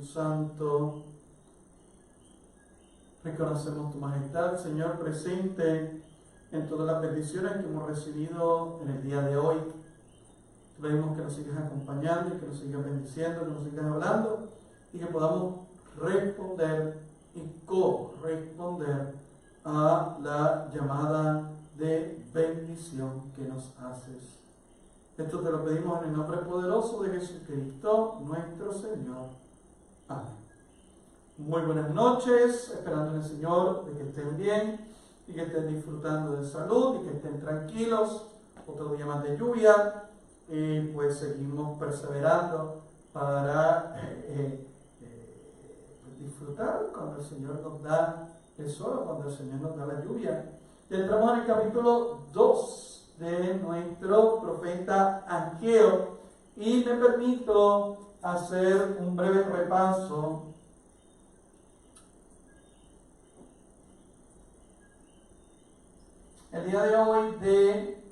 Santo. Reconocemos tu majestad, Señor, presente en todas las peticiones que hemos recibido en el día de hoy. Te pedimos que nos sigas acompañando y que nos sigas bendiciendo, que nos sigas hablando y que podamos responder y corresponder a la llamada de bendición que nos haces. Esto te lo pedimos en el nombre poderoso de Jesucristo, nuestro Señor. Amén. Muy buenas noches, esperando en el Señor de que estén bien y que estén disfrutando de salud y que estén tranquilos. Otro día más de lluvia y pues seguimos perseverando para disfrutar cuando el Señor nos da el sol, cuando el Señor nos da la lluvia. Y entramos en el capítulo 2 de nuestro profeta Ageo y me permito hacer un breve repaso el día de hoy de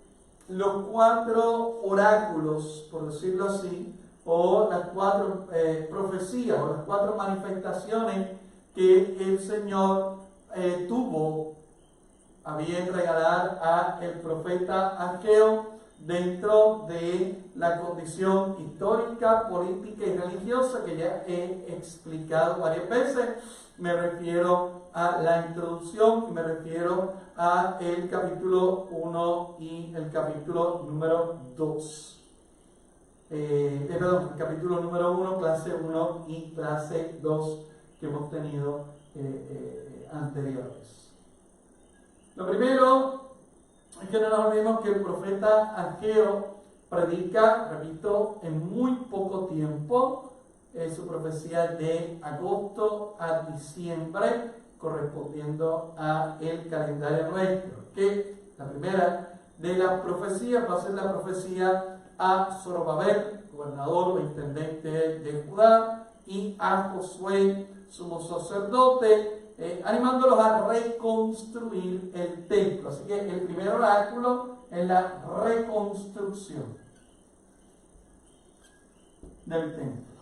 los 4 oráculos, por decirlo así, o las 4 profecías, o las 4 manifestaciones que el Señor tuvo a bien regalar a el profeta Ageo dentro de la condición histórica, política y religiosa que ya he explicado varias veces. Me refiero a la introducción y me refiero a el capítulo 1 y el capítulo número 2. El capítulo número 1, clase 1 y clase 2 que hemos tenido anteriores. Lo primero es que no nos olvidemos que el profeta Ageo predica, repito, en muy poco tiempo. Su profecía de agosto a diciembre, correspondiendo a el calendario nuestro. Que la primera de las profecías va a ser la profecía a Zorobabel, gobernador o intendente de Judá, y a Josué, sumo sacerdote, animándolos a reconstruir el templo. Así que el primer oráculo es la reconstrucción del templo.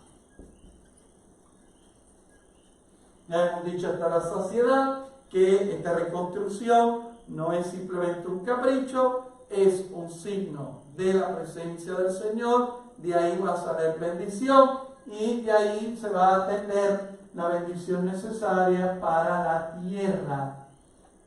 Ya hemos dicho hasta la saciedad que esta reconstrucción no es simplemente un capricho, es un signo de la presencia del Señor. De ahí va a salir bendición y de ahí se va a tener la bendición necesaria para la tierra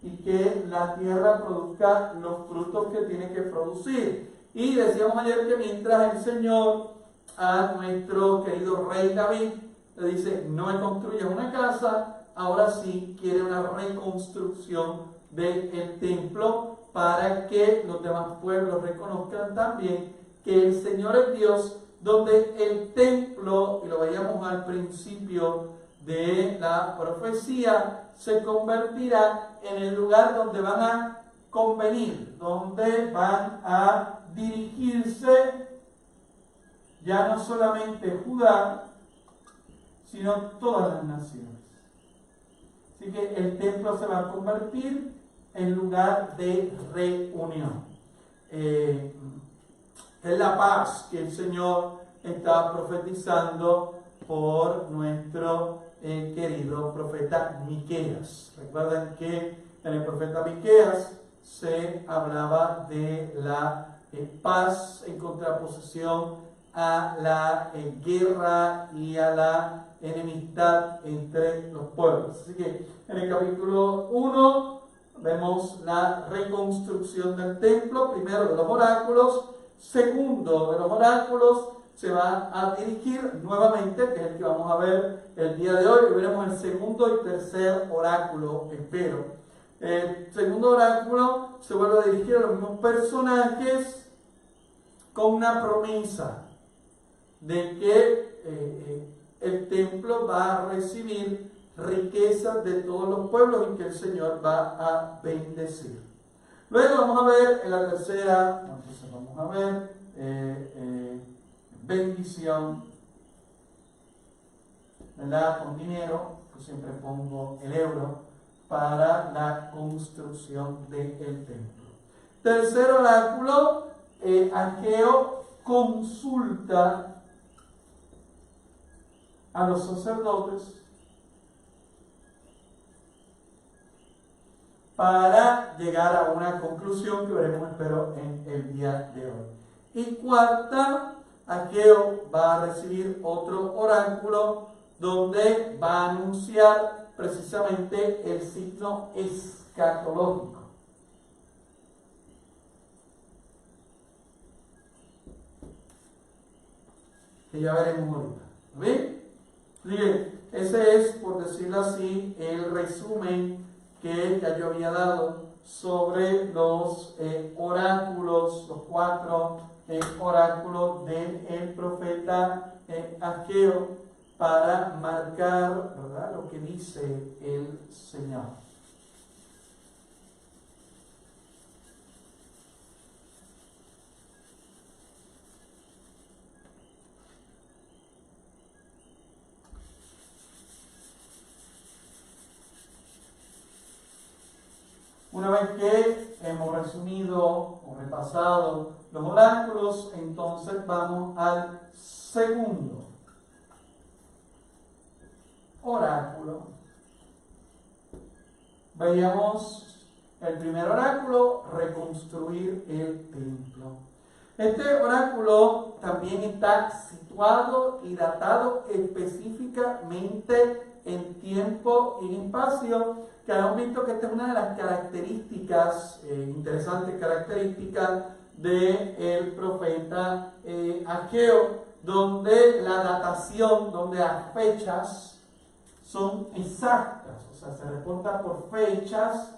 y que la tierra produzca los frutos que tiene que producir. Y decíamos ayer que mientras el Señor a nuestro querido rey David le dice: no me construyas una casa, ahora sí quiere una reconstrucción del templo para que los demás pueblos reconozcan también que el Señor es Dios, donde el templo, y lo veíamos al principio de la profecía, se convertirá en el lugar donde van a convenir, donde van a dirigirse ya no solamente Judá, sino todas las naciones. Así que el templo se va a convertir en lugar de reunión. Es la paz que el Señor está profetizando por nuestro querido profeta Miqueas. Recuerden que en el profeta Miqueas se hablaba de la paz en contraposición a la guerra y a la enemistad entre los pueblos. Así que en el capítulo 1 vemos la reconstrucción del templo, primero de los oráculos, segundo de los oráculos se va a dirigir nuevamente, que es el que vamos a ver el día de hoy, y veremos el segundo y tercer oráculo, espero. El segundo oráculo se vuelve a dirigir a los mismos personajes con una promesa de que el templo va a recibir riquezas de todos los pueblos y que el Señor va a bendecir. Luego vamos a ver en la tercera, entonces vamos a ver bendición, ¿verdad? Con dinero, yo siempre pongo el euro, para la construcción del templo. Tercer oráculo, Ageo consulta a los sacerdotes para llegar a una conclusión que veremos, espero, en el día de hoy. Y cuarta, Ageo va a recibir otro oráculo donde va a anunciar precisamente el signo escatológico. Que ya veremos ahorita. ¿Bien? Bien, ese es, por decirlo así, el resumen que ya yo había dado sobre los oráculos, los 4 oráculos del profeta Ageo, para marcar, ¿verdad?, lo que dice el Señor. Una vez que hemos resumido o repasado los oráculos, entonces vamos al segundo oráculo. Veíamos el primer oráculo, reconstruir el templo. Este oráculo también está situado y datado específicamente en tiempo y en espacio, que hemos visto que esta es una de las características, interesantes características del profeta Ageo, donde la datación, donde las fechas son exactas, o sea, se reporta por fechas,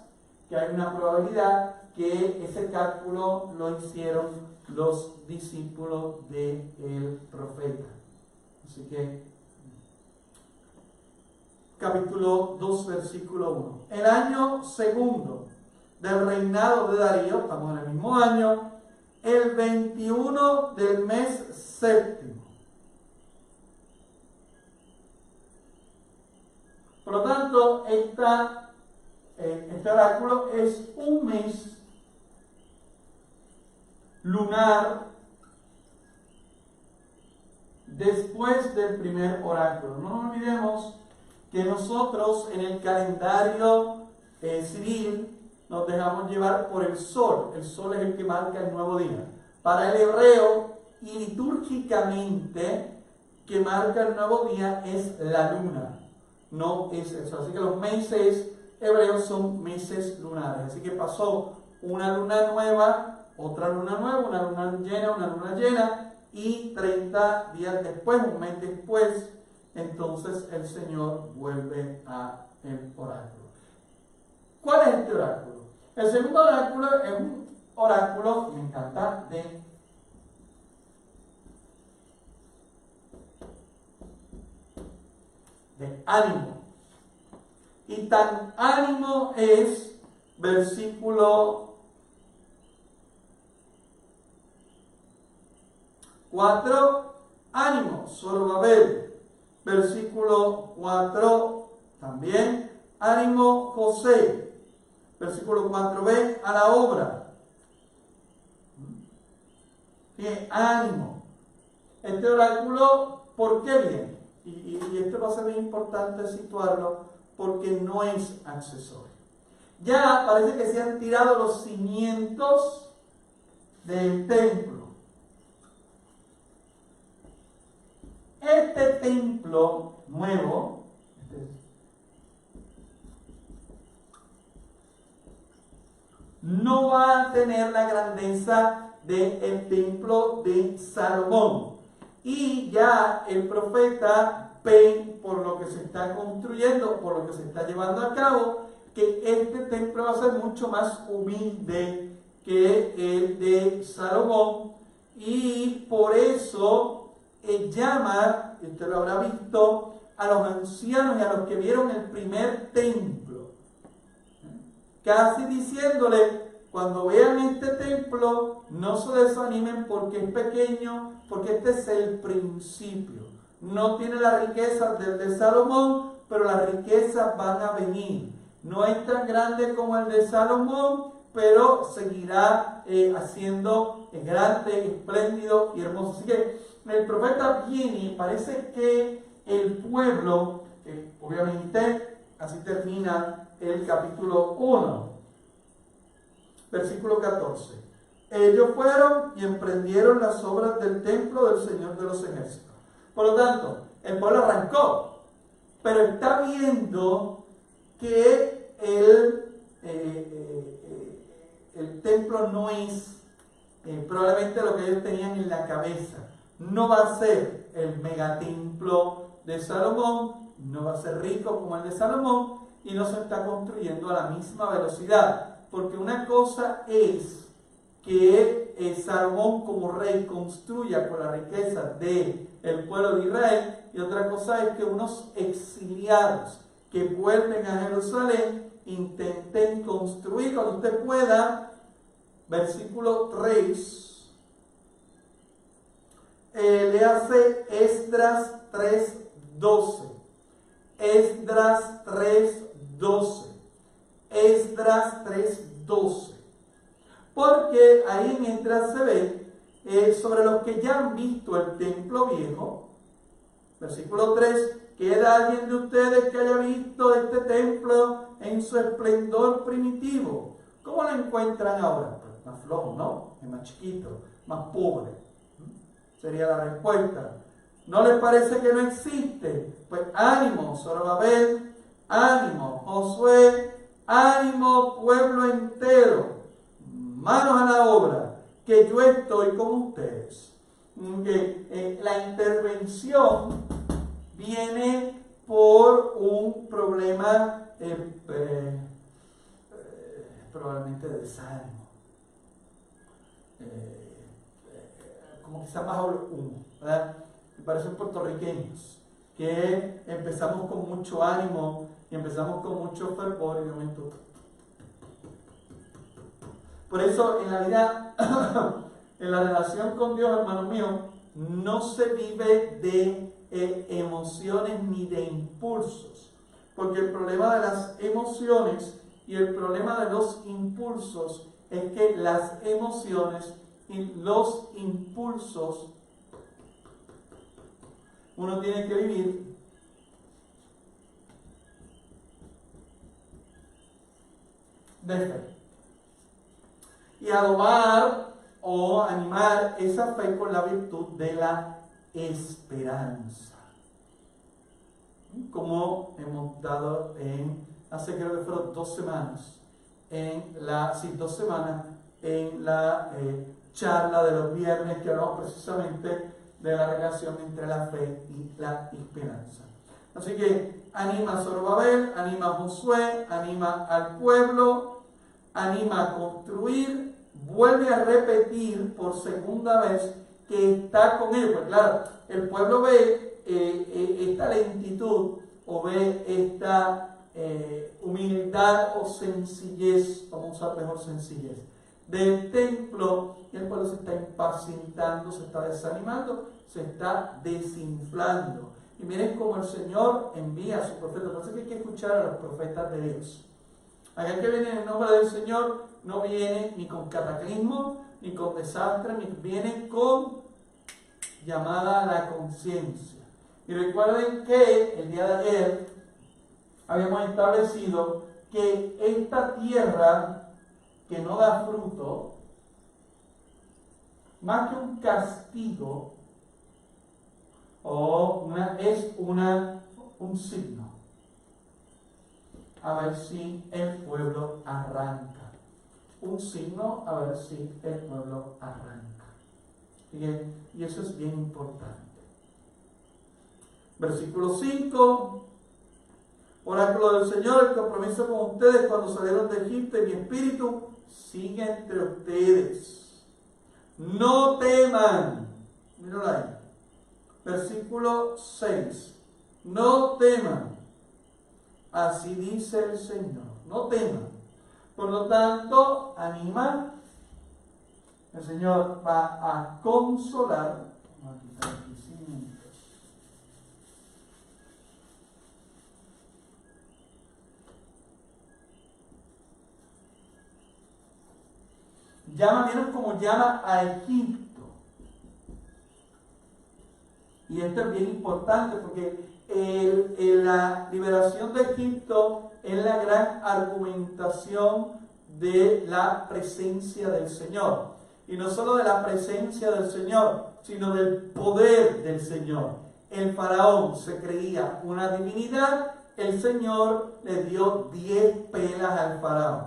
que hay una probabilidad que ese cálculo lo hicieron los discípulos del profeta. Así que, capítulo 2, versículo 1. El año segundo del reinado de Darío, estamos en el mismo año, el 21 del mes séptimo. Por lo tanto, este oráculo es un mes lunar después del primer oráculo. No nos olvidemos que nosotros en el calendario civil nos dejamos llevar por el sol. El sol es el que marca el nuevo día. Para el hebreo, y litúrgicamente, que marca el nuevo día es la luna. No es eso. Así que los meses hebreos son meses lunares. Así que pasó una luna nueva, otra luna nueva, una luna llena, y 30 días después, un mes después, entonces el Señor vuelve a el oráculo. ¿Cuál es este oráculo? El segundo oráculo es un oráculo, me encanta, de ánimo. Y tan ánimo es, versículo 4, ánimo, Zorobabel. Versículo 4, también, ánimo, José. Versículo 4b, a la obra. ¿Qué ánimo? Este oráculo, ¿por qué viene? Y esto va a ser muy importante situarlo porque no es accesorio. Ya parece que se han tirado los cimientos del templo. Este templo nuevo, no va a tener la grandeza del templo de Salomón. Y ya el profeta ve, por lo que se está construyendo, por lo que se está llevando a cabo, que este templo va a ser mucho más humilde que el de Salomón, y por eso llama, usted lo habrá visto, a los ancianos y a los que vieron el primer templo, casi diciéndole: cuando vean este templo, no se desanimen porque es pequeño, porque este es el principio. No tiene la riqueza del de Salomón, pero las riquezas van a venir. No es tan grande como el de Salomón, pero seguirá haciendo grande, espléndido y hermoso. Así que el profeta viene y parece que el pueblo, obviamente, así termina el capítulo 1, versículo 14. Ellos fueron y emprendieron las obras del templo del Señor de los ejércitos. Por lo tanto, el pueblo arrancó, pero está viendo que el templo no es probablemente lo que ellos tenían en la cabeza. No va a ser el megatemplo de Salomón, no va a ser rico como el de Salomón y no se está construyendo a la misma velocidad. Porque una cosa es que Salomón como rey construya con la riqueza del pueblo de Israel, y otra cosa es que unos exiliados que vuelven a Jerusalén intenten construir. Cuando usted pueda, versículo 3, le hace Esdras 3:12, Esdras 3:12, Esdras 3:12, porque ahí en Esdras se ve sobre los que ya han visto el templo viejo. Versículo 3, ¿queda alguien de ustedes que haya visto este templo en su esplendor primitivo? ¿Cómo lo encuentran ahora? Pues más flojo, ¿no? Es más chiquito, más pobre. Sería la respuesta. ¿No les parece que no existe? Pues ánimo, Zorobabel, ánimo, Josué, ánimo, pueblo entero, manos a la obra, que yo estoy con ustedes. La intervención viene por un problema probablemente de desánimo, como quizás más humo, ¿verdad? Me parecen puertorriqueños que empezamos con mucho ánimo y empezamos con mucho fervor y de momento. Por eso en la vida, en la relación con Dios, hermano mío, no se vive de emociones ni de impulsos, porque el problema de las emociones y el problema de los impulsos es que las emociones y los impulsos uno tiene que vivir de fe y adobar o animar esa fe con la virtud de la esperanza, como hemos dado hace creo que fueron 2 semanas, en la charla de los viernes, que hablamos precisamente de la relación entre la fe y la esperanza. Así que anima a Zorobabel, anima a Josué, anima al pueblo, anima a construir, vuelve a repetir por segunda vez que está con ellos. Pues claro, el pueblo ve esta lentitud o ve esta humildad o sencillez, vamos a usar mejor sencillez, del templo, y el pueblo se está impacientando, se está desanimando, se está desinflando. Y miren cómo el Señor envía a sus profetas. Por eso que hay que escuchar a los profetas de Dios. Aquel que viene en el nombre del Señor no viene ni con cataclismo, ni con desastre, ni viene con llamada a la conciencia. Y recuerden que el día de ayer habíamos establecido que esta tierra que no da fruto, más que un castigo, es un signo. A ver si el pueblo arranca. Un signo a ver si el pueblo arranca. Y eso es bien importante. Versículo 5. Oráculo del Señor, el compromiso con ustedes cuando salieron de Egipto, y mi espíritu sigue entre ustedes. No teman. Míralo ahí. Versículo 6. No teman. Así dice el Señor. No teman. Por lo tanto, anima. El Señor va a consolar. Vamos a quitar aquí 5 minutos. Llama, vieron como llama a Egipto. Y y esto es bien importante porque la liberación de Egipto es la gran argumentación de la presencia del Señor. Y no solo de la presencia del Señor, sino del poder del Señor. El faraón se creía una divinidad, el Señor le dio 10 pelas al faraón.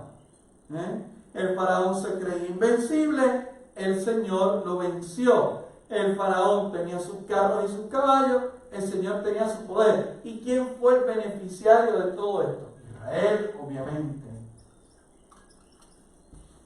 El faraón se creía invencible, el Señor lo venció. El faraón tenía sus carros y sus caballos, el Señor tenía su poder. ¿Y quién fue el beneficiario de todo esto? Israel, obviamente.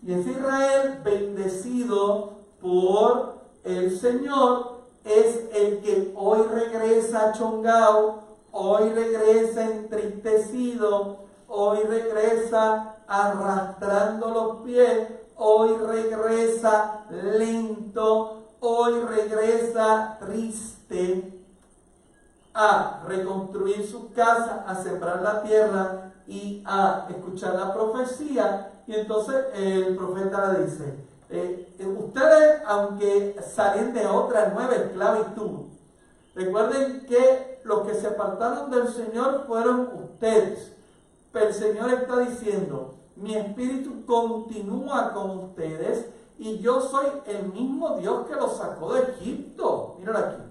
Y ese Israel bendecido por el Señor es el que hoy regresa chongao, hoy regresa entristecido, hoy regresa arrastrando los pies, hoy regresa lento, hoy regresa triste a reconstruir su casa, a sembrar la tierra y a escuchar la profecía. Y entonces el profeta le dice, ustedes, aunque salen de otra nueva esclavitud, recuerden que los que se apartaron del Señor fueron ustedes. Pero el Señor está diciendo, mi espíritu continúa con ustedes y yo soy el mismo Dios que los sacó de Egipto. Míralo aquí.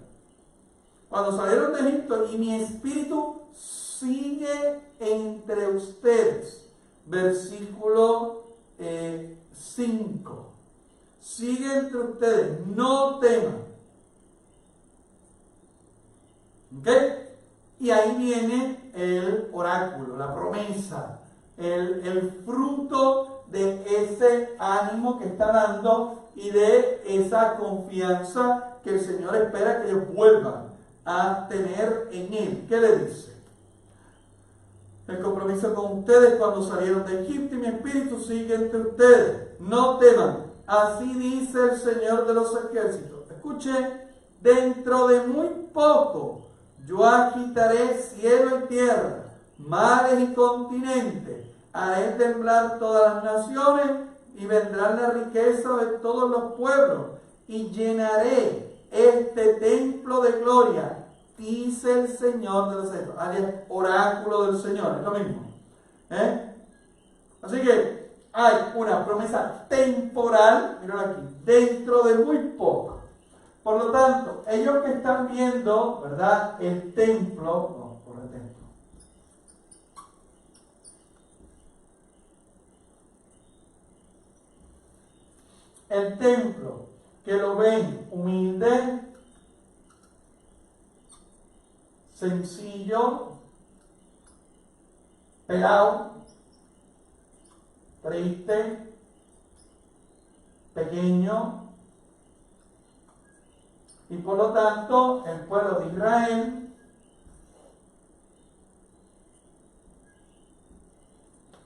Cuando salieron de Egipto, y mi espíritu sigue entre ustedes. Versículo 5. Sigue entre ustedes, no teman. ¿Ok? Y ahí viene el oráculo, la promesa, el fruto de ese ánimo que está dando y de esa confianza que el Señor espera que ellos vuelvan a tener en Él. ¿Qué le dice? El compromiso con ustedes cuando salieron de Egipto y mi espíritu sigue entre ustedes. No teman. Así dice el Señor de los ejércitos. Escuche, dentro de muy poco yo agitaré cielo y tierra, mares y continentes. Haré temblar todas las naciones y vendrá la riqueza de todos los pueblos. Y llenaré este templo de gloria, dice el Señor de los ejércitos. Alias, oráculo del Señor, es lo mismo. Así que hay una promesa temporal, miren aquí, dentro de muy poco. Por lo tanto, ellos que están viendo, ¿verdad? El templo, no, por el templo. El templo, que lo ven humilde, sencillo, pelado, triste, pequeño, y por lo tanto el pueblo de Israel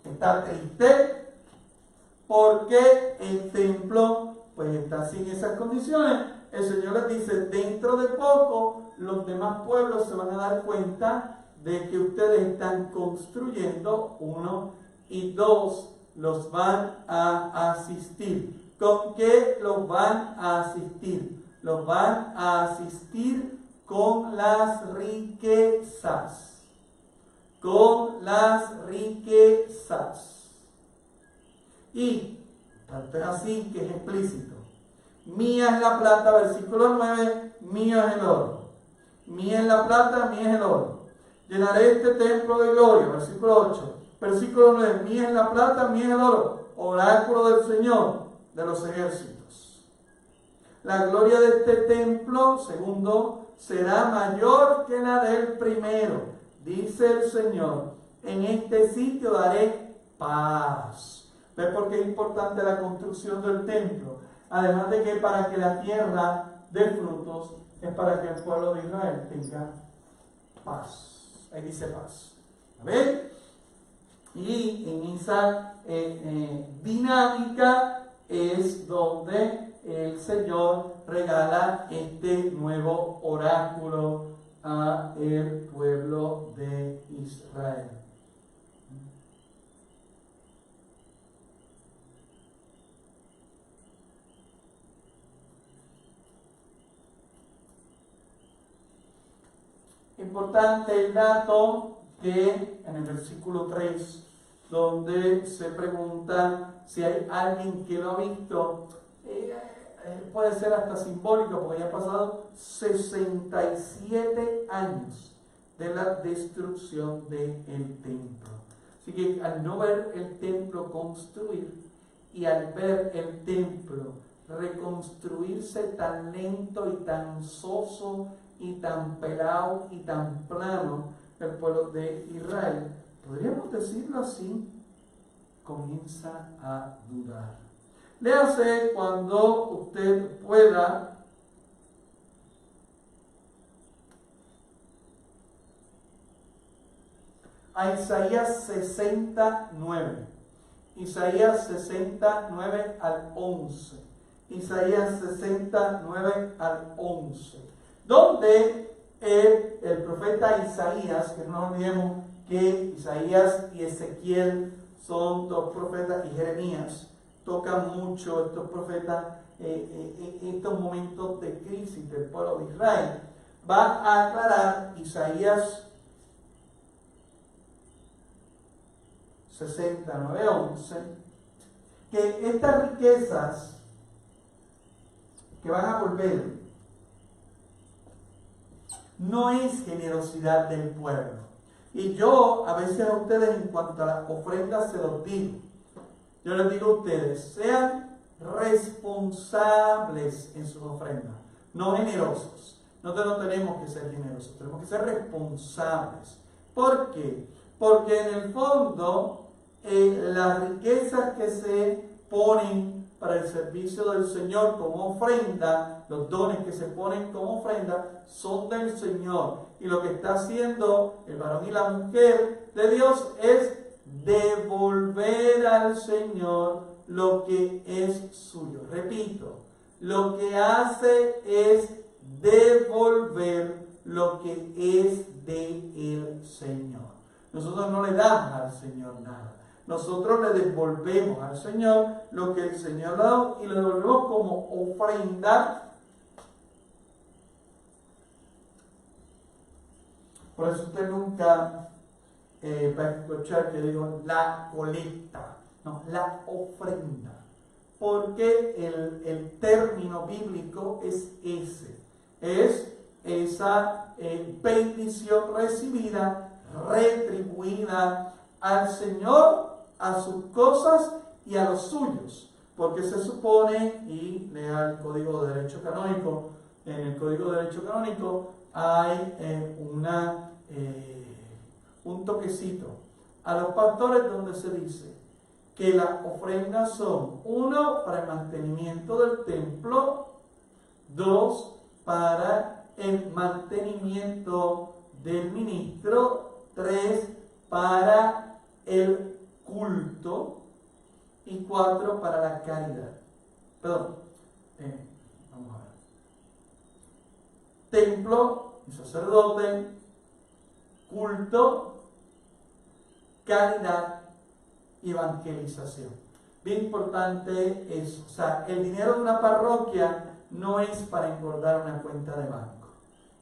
está triste porque el templo pues está sin esas condiciones. El Señor les dice, dentro de poco los demás pueblos se van a dar cuenta de que ustedes están construyendo, uno, y dos, los van a asistir. ¿Con qué los van a asistir? Los van a asistir con las riquezas. Con las riquezas. Y, tanto es así que es explícito. Mía es la plata, versículo 9, mío es el oro. Mía es la plata, mía es el oro. Llenaré este templo de gloria, versículo 8. Versículo 9, mía es la plata, mía es el oro. Oráculo del Señor de los ejércitos. La gloria de este templo, segundo, será mayor que la del primero. Dice el Señor, en este sitio daré paz. ¿Ves por qué es importante la construcción del templo? Además de que para que la tierra dé frutos, es para que el pueblo de Israel tenga paz. Ahí dice paz. ¿Ves? Y en esa dinámica es donde el Señor regala este nuevo oráculo a el pueblo de Israel. Importante el dato que en el versículo 3, donde se pregunta si hay alguien que lo ha visto, puede ser hasta simbólico porque ya han pasado 67 años de la destrucción del templo. Así que al no ver el templo construir y al ver el templo reconstruirse tan lento y tan soso y tan pelado y tan plano, el pueblo de Israel, podríamos decirlo así, comienza a dudar. Léase cuando usted pueda a Isaías 69. Isaías 69 al 11. Isaías 69 al 11. Donde el profeta Isaías, que no nos olvidemos que Isaías y Ezequiel son dos profetas, y Jeremías, tocan mucho estos profetas en estos momentos de crisis del pueblo de Israel. Va a aclarar Isaías 69:11, que estas riquezas que van a volver no es generosidad del pueblo. Y yo a veces a ustedes en cuanto a las ofrendas se los digo. Yo les digo a ustedes, sean responsables en sus ofrendas, no generosos. Nosotros no tenemos que ser generosos, tenemos que ser responsables. ¿Por qué? Porque en el fondo las riquezas que se ponen para el servicio del Señor como ofrenda, los dones que se ponen como ofrenda, son del Señor. Y lo que está haciendo el varón y la mujer de Dios es devolver al Señor lo que es suyo. Repito, lo que hace es devolver lo que es del Señor. Nosotros no le damos al Señor nada. Nosotros le devolvemos al Señor lo que el Señor ha dado y lo devolvemos como ofrenda. Por eso usted nunca va a escuchar que digo la colecta, no, la ofrenda. Porque el término bíblico es ese. Es esa bendición recibida, retribuida al Señor, a sus cosas y a los suyos, porque se supone, y lea el Código de Derecho Canónico, en el Código de Derecho Canónico hay un toquecito a los pastores donde se dice que las ofrendas son, 1, para el mantenimiento del templo, 2, para el mantenimiento del ministro, 3, para el culto y 4 para la caridad. Perdón, vamos a ver. Templo y sacerdote, culto, caridad y evangelización. Bien importante eso. O sea, el dinero de una parroquia no es para engordar una cuenta de banco.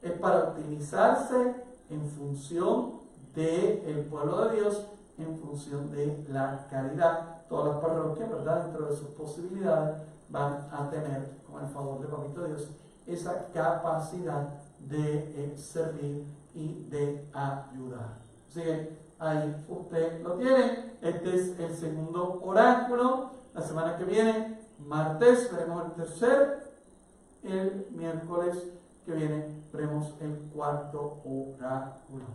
Es para utilizarse en función del pueblo de Dios, en función de la caridad. Todas las parroquias, ¿verdad?, dentro de sus posibilidades, van a tener, con el favor de Papito Dios, esa capacidad de servir y de ayudar. Así que ahí usted lo tiene. Este es el segundo oráculo. La semana que viene, martes, veremos el tercer. El miércoles que viene veremos el cuarto oráculo.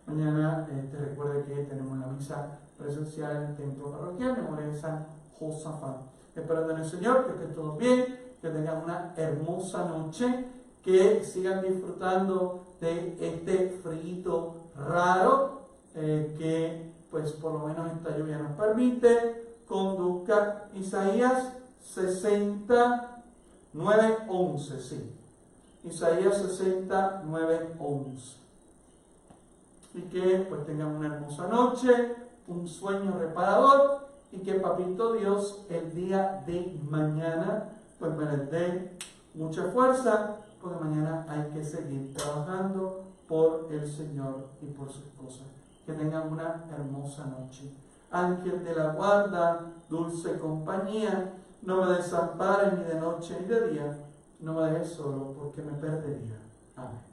Mañana te recuerde que tenemos la misa presencial en el templo parroquial, memoria de San Josafat. Esperando en el Señor que estén todos bien, que tengan una hermosa noche, que sigan disfrutando de este frío raro que pues por lo menos esta lluvia nos permite. Conduzca Isaías 69:11, sí. Isaías 69:11. Y que pues tengan una hermosa noche, un sueño reparador, y que Papito Dios el día de mañana pues me les dé mucha fuerza, porque mañana hay que seguir trabajando por el Señor y por sus cosas. Que tengan una hermosa noche. Ángel de la guarda, dulce compañía, no me desampares ni de noche ni de día, no me dejes solo porque me perdería. Amén.